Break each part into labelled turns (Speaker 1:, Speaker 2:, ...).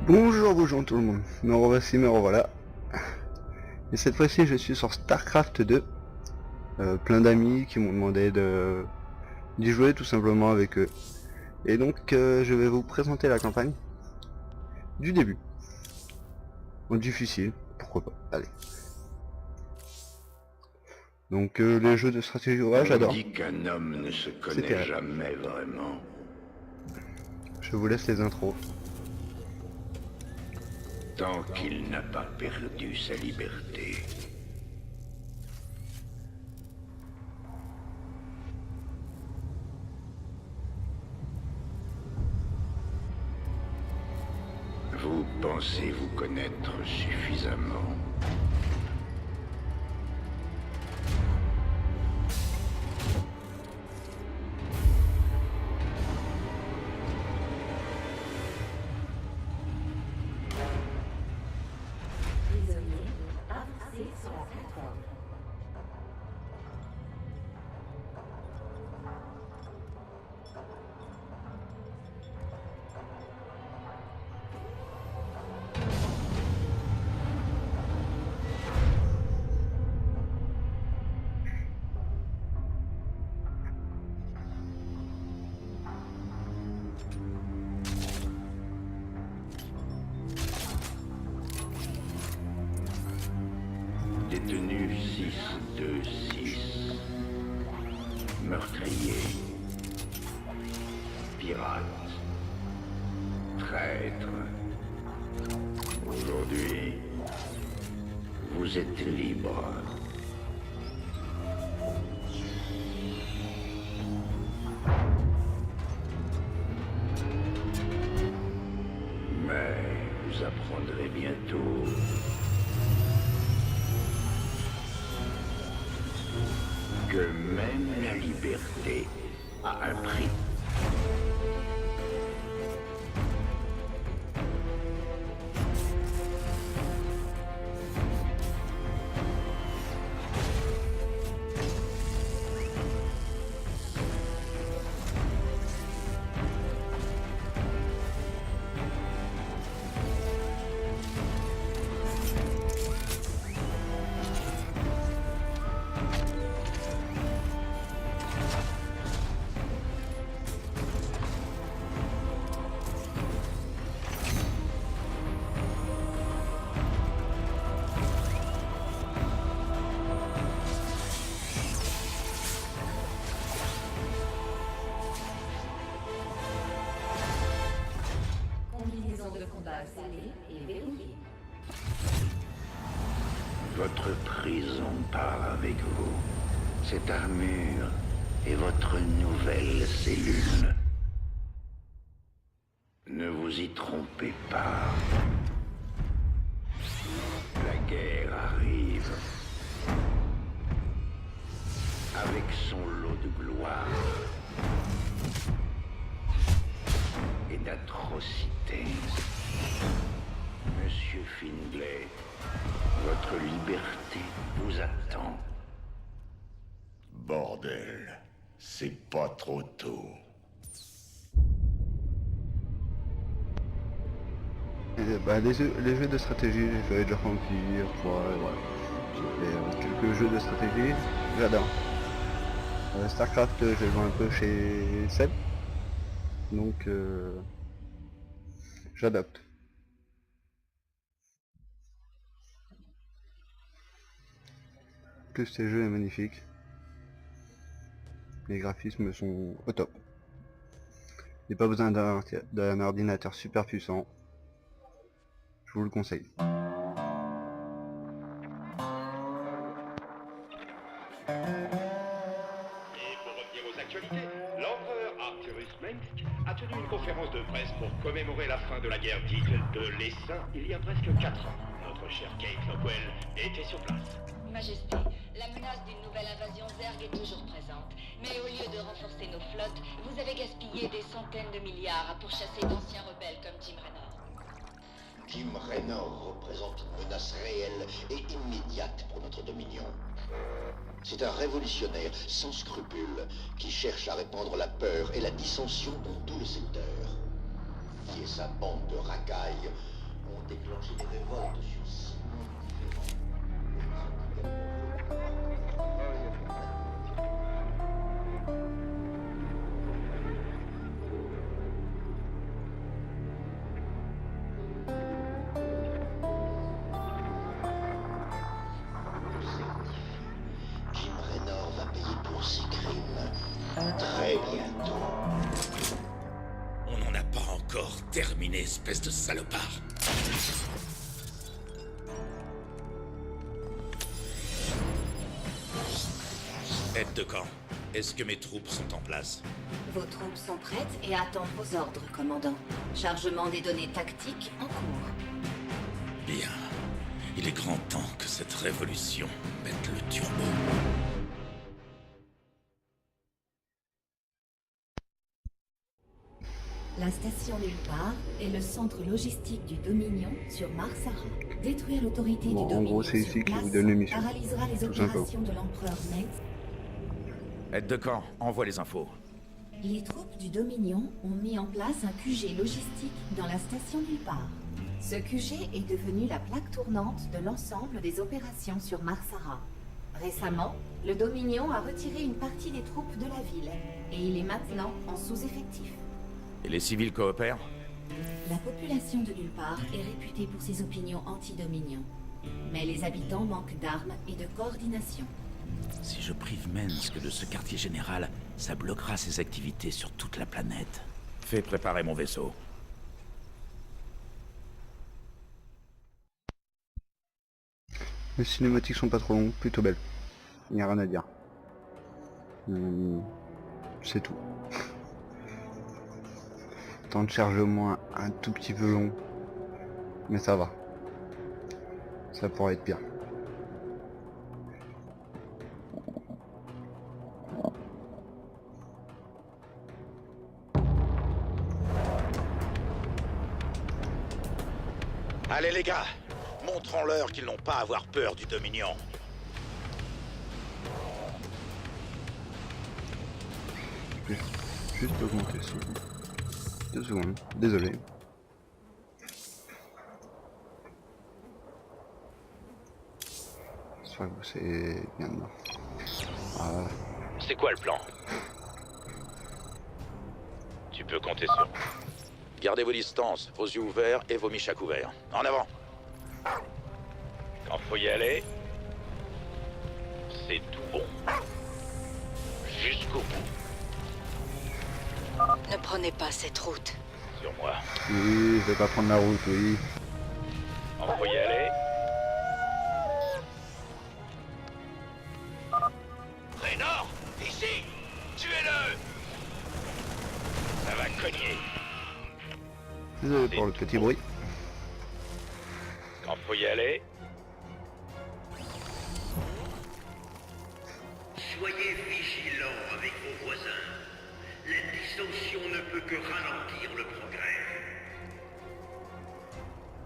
Speaker 1: Bonjour tout le monde, me revoici, me revoilà. Et cette fois-ci je suis sur StarCraft 2. Plein d'amis qui m'ont demandé d'y jouer tout simplement avec eux. Et donc je vais vous présenter la campagne du début. En difficile, pourquoi pas, allez. Donc les jeux de stratégie, ouais, j'adore.
Speaker 2: On dit qu'un homme ne se connaît jamais vraiment.
Speaker 1: Je vous laisse les intros.
Speaker 2: Tant qu'il n'a pas perdu sa liberté. Vous pensez vous connaître suffisamment. Détenu 626. Meurtrier. Pirate. Traître. Aujourd'hui, vous êtes libre. Mais vous apprendrez bientôt que même la liberté a un prix. Votre prison part avec vous. Cette armure est votre nouvelle cellule. Ne vous y trompez pas. La guerre arrive. Avec son lot de gloire et d'atrocités. Monsieur Findlay, votre liberté vous attend.
Speaker 3: Bordel, c'est pas trop tôt.
Speaker 1: Les jeux de stratégie, j'ai fait Age of Empires, voilà. J'ai fait quelques jeux de stratégie, j'adore. StarCraft, j'ai joué un peu chez Seb, donc j'adopte. Que ce jeu est magnifique. Les graphismes sont au top. Il n'y a pas besoin d'un ordinateur super puissant. Je vous le conseille.
Speaker 4: A tenu une conférence de presse pour commémorer la fin de la guerre dite de l'Essaim il y a presque 4 ans. Notre chère Kate Lockwell était sur place.
Speaker 5: Majesté, la menace d'une nouvelle invasion Zerg est toujours présente. Mais au lieu de renforcer nos flottes, vous avez gaspillé des centaines de milliards à pourchasser d'anciens rebelles comme Jim Raynor.
Speaker 6: Jim Raynor représente une menace réelle et immédiate pour notre dominion. C'est un révolutionnaire sans scrupules qui cherche à répandre la peur et la dissension dans tout le secteur. Qui et sa bande de racailles ont déclenché des révoltes sur 6 mondes différents. Jim Raynor va payer pour ses crimes très bientôt.
Speaker 2: On n'en a pas encore terminé, espèce de salopard. Aide de camp, est-ce que mes troupes sont en place?
Speaker 5: Vos troupes sont prêtes et attendent vos ordres, commandant. Chargement des données tactiques en cours.
Speaker 2: Bien. Il est grand temps que cette révolution mette le turbo.
Speaker 5: La station nulle part est le centre logistique du Dominion sur Marsara. Détruire l'autorité
Speaker 1: Bon,
Speaker 5: du
Speaker 1: en
Speaker 5: Dominion
Speaker 1: gros, c'est
Speaker 5: sur
Speaker 1: ici qu'il
Speaker 5: place
Speaker 1: vous donne l'émission.
Speaker 5: paralysera les
Speaker 1: Tout simplement.
Speaker 5: opérations de l'empereur Nate.
Speaker 2: Aide de camp, envoie les infos.
Speaker 5: Les troupes du Dominion ont mis en place un QG logistique dans la station nulle part. Ce QG est devenu la plaque tournante de l'ensemble des opérations sur Marsara. Récemment, le Dominion a retiré une partie des troupes de la ville et il est maintenant en sous-effectif.
Speaker 2: Et les civils coopèrent?
Speaker 5: La population de nulle part est réputée pour ses opinions anti-Dominion. Mais les habitants manquent d'armes et de coordination.
Speaker 2: Si je prive Mensk de ce quartier général, ça bloquera ses activités sur toute la planète. Fais préparer mon vaisseau.
Speaker 1: Les cinématiques sont pas trop longues, plutôt belles. Il n'y a rien à dire. C'est tout. Temps de chargement un tout petit peu long. Mais ça va. Ça pourrait être pire.
Speaker 2: Allez les gars, montrons-leur qu'ils n'ont pas à avoir peur du Dominion.
Speaker 1: Juste augmenter ça. 2 secondes, désolé. J'espère que c'est bien dedans. Voilà.
Speaker 4: C'est quoi le plan? Tu peux compter sur...
Speaker 2: Gardez vos distances, vos yeux ouverts et vos miches à couvert. En avant!
Speaker 4: Quand faut y aller, c'est tout bon. Jusqu'au bout.
Speaker 5: Ne prenez pas cette route.
Speaker 4: Sur moi.
Speaker 1: Oui, je vais pas prendre la route, oui.
Speaker 4: Quand faut y aller... Raynor, ici! Tuez-le! Ça va cogner.
Speaker 1: Désolé pour le petit bruit.
Speaker 4: Quand faut y aller...
Speaker 3: Soyez vigilants avec vos voisins. La dissension ne peut que ralentir le progrès.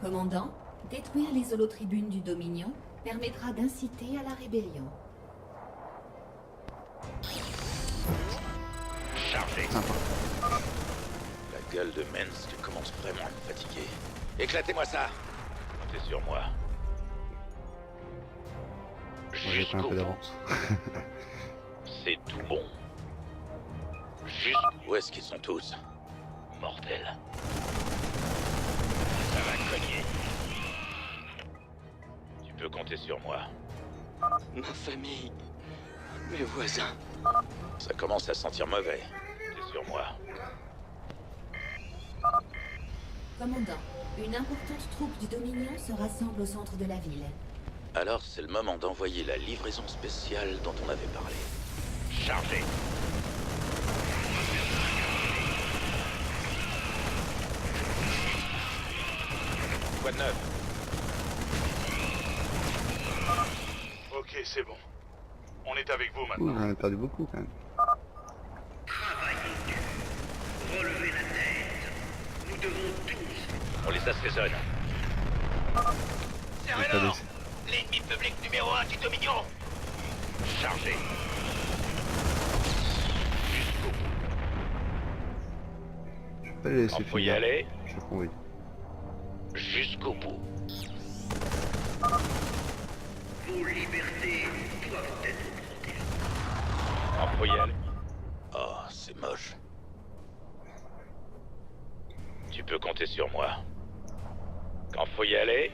Speaker 5: Commandant, détruire les holotribunes du Dominion permettra d'inciter à la rébellion.
Speaker 4: Chargé.
Speaker 2: La gueule de Mensk commence vraiment à me fatiguer. Éclatez-moi ça!
Speaker 4: Comptez sur moi.
Speaker 1: Moi, j'ai pris un
Speaker 4: Jusqu'au
Speaker 1: peu
Speaker 4: bout.
Speaker 1: d'avance.
Speaker 4: C'est tout bon. Juste
Speaker 2: Où est-ce qu'ils sont tous?
Speaker 4: mortel. Ça va cogner. Tu peux compter sur moi.
Speaker 7: Ma famille, mes voisins.
Speaker 2: Ça commence à sentir mauvais.
Speaker 4: Comptez sur moi.
Speaker 5: Commandant, une importante troupe du Dominion se rassemble au centre de la ville.
Speaker 2: Alors c'est le moment d'envoyer la livraison spéciale dont on avait parlé.
Speaker 4: Chargé. Quoi de neuf?
Speaker 8: Ok, c'est bon. On est avec vous
Speaker 1: Ouh,
Speaker 8: maintenant.
Speaker 1: j'en ai perdu beaucoup quand même.
Speaker 3: Travaillez dur. Relevez la tête. Nous devons tous...
Speaker 4: On les assaisonne.
Speaker 1: J'ai pas laissé.
Speaker 4: L'ennemi public numéro 1 du Dominion. Chargé. Jusqu'au bout.
Speaker 1: Je vais pas les laisser
Speaker 4: Quand faut y
Speaker 1: finir.
Speaker 4: aller,
Speaker 1: Je prends oui.
Speaker 6: jusqu'au bout.
Speaker 3: Vos libertés doivent être protégées.
Speaker 4: On peut y aller.
Speaker 2: Oh, c'est moche.
Speaker 4: Tu peux compter sur moi. Quand faut y aller,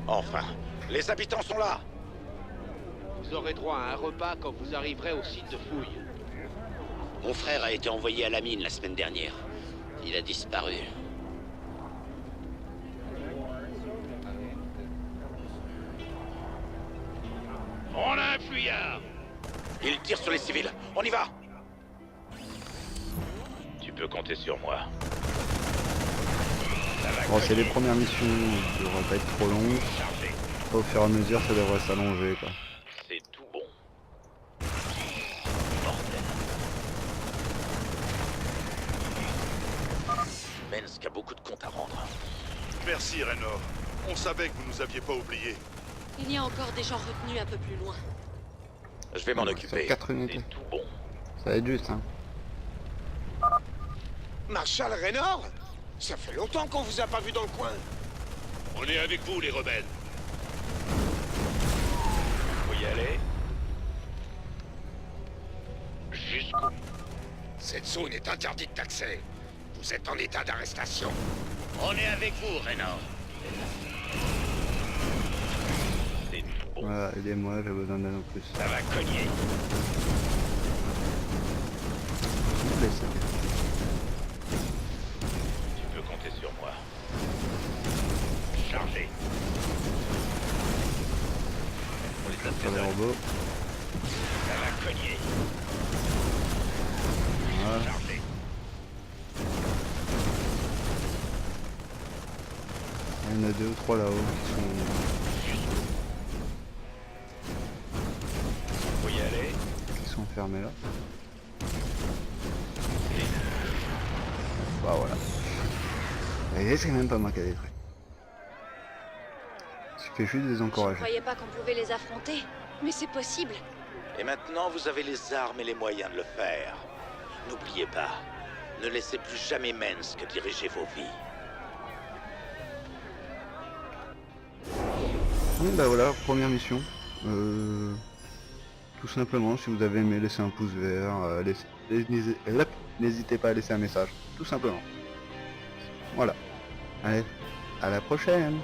Speaker 2: Enfin, les habitants sont là.
Speaker 9: Vous aurez droit à un repas quand vous arriverez au site de fouille.
Speaker 7: Mon frère a été envoyé à la mine la semaine dernière. Il a disparu.
Speaker 4: on a un fuyard.
Speaker 2: Ils tirent sur les civils. On y va.
Speaker 4: Tu peux compter sur moi.
Speaker 1: Bon, c'est les premières missions, ça devrait pas être trop long.
Speaker 4: Chargé.
Speaker 1: Au fur et à mesure, ça devrait s'allonger, quoi.
Speaker 4: C'est tout bon.
Speaker 2: Mensk a beaucoup de comptes à rendre.
Speaker 8: Merci, Raynor. On savait que vous nous aviez pas oubliés.
Speaker 10: Il y a encore des gens retenus un peu plus loin.
Speaker 2: Je vais m'en
Speaker 1: Ça
Speaker 2: occuper.
Speaker 1: fait 4 unités.
Speaker 4: C'est tout bon.
Speaker 1: Ça va être juste, hein.
Speaker 9: Marshal Raynor? Ça fait longtemps qu'on vous a pas vu dans le coin.
Speaker 8: On est avec vous, les rebelles.
Speaker 4: Faut y aller. Jusqu'au...
Speaker 6: Cette zone est interdite d'accès. Vous êtes en état d'arrestation. On est avec vous, Raynor.
Speaker 4: C'est tout bon.
Speaker 1: Voilà, aidez-moi, j'ai besoin d'un en plus.
Speaker 4: Ça va cogner.
Speaker 1: S'il vous plaît, ça.
Speaker 4: Tu peux compter sur moi. Chargé.
Speaker 2: On les a
Speaker 1: Sur les
Speaker 2: fait
Speaker 1: robots.
Speaker 4: Ça va cogner.
Speaker 1: Voilà.
Speaker 4: Chargé.
Speaker 1: Il y en a 2 ou 3 là-haut
Speaker 4: Faut y aller.
Speaker 1: qui sont fermés là. Bah voilà. Et c'est même pas moi qui ai des trucs. Suffit juste de les
Speaker 10: Je ne
Speaker 1: encourager.
Speaker 10: croyais pas qu'on pouvait les affronter, mais c'est possible.
Speaker 2: Et maintenant, vous avez les armes et les moyens de le faire. N'oubliez pas, ne laissez plus jamais Mensk diriger vos vies.
Speaker 1: Bon bah voilà, première mission. Tout simplement, si vous avez aimé, laissez un pouce vert, n'hésitez pas à laisser un message, tout simplement. Voilà. Allez, à la prochaine!